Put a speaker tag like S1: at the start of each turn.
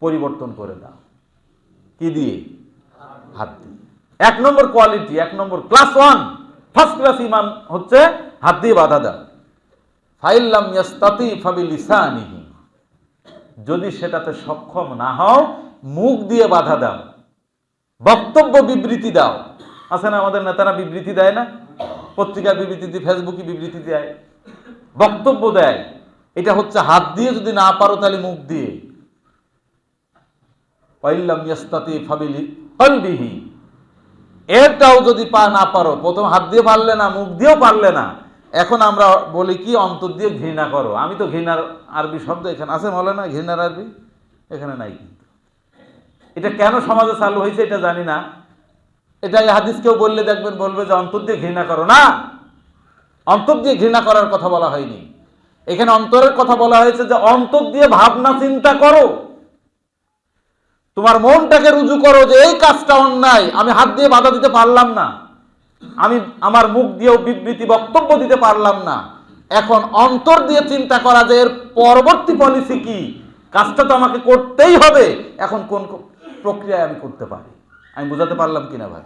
S1: পরিবর্তন করে দাও। কি দিয়ে? হাত দিয়ে। 1 নম্বর কোয়ালিটি, 1 নম্বর ক্লাস 1 ফার্স্ট ক্লাস ঈমান হচ্ছে হাত দিয়ে বাধা দাও। ফাইল্লাম ইয়াস্তাতি ফাবিলিসানিহি, যদি সেটাতে সক্ষম না হও মুখ দিয়ে বাধা দাও, বক্তব্য বিবৃতি দাও। আছে না আমাদের নেতারা বিবৃতি দেয় না, পত্রিকা বিবৃতি দিয়ে, ফেসবুকে বিবৃতি দেয়, বক্তব্য দেয়। এটা হচ্ছে হাত দিয়ে যদি না পারো তাহলে মুখ দিয়ে। ফাইল্লাম ইয়াস্তাতি ফাবিলিকলবিহি, এটাও যদি না পারো, প্রথম হাত দিয়ে পারলে না, মুখ দিয়েও পারলে না, এখন আমরা বলি কি অন্তর দিয়ে ঘৃণা করো। আমি তো ঘৃণার আরবি শব্দ এখানে আছে, বলে না ঘৃণার আরবি এখানে নাই। কিন্তু এটা কেন সমাজে চালু হয়েছে এটা জানি না। এটা এই হাদিস কেউ বললে দেখবেন বলবে যে অন্তর দিয়ে ঘৃণা করো। না, অন্তর দিয়ে ঘৃণা করার কথা বলা হয়নি। এখানে অন্তরের কথা বলা হয়েছে যে অন্তর দিয়ে ভাবনা চিন্তা করো, তোমার মনটাকে রুজু করো যে এই কাজটা অন্যায়, আমি হাত দিয়ে বাধা দিতে পারলাম না, আমি আমার মুখ দিয়েও বিবৃতি বক্তব্য দিতে পারলাম না। এখন অন্তর দিয়ে চিন্তা করা যে এর পরবর্তী পলিসি কি, কাজটা তো আমাকে করতেই হবে, এখন কোন প্রক্রিয়ায় আমি করতে পারি। আমি বুঝাতে পারলাম কিনা ভাই?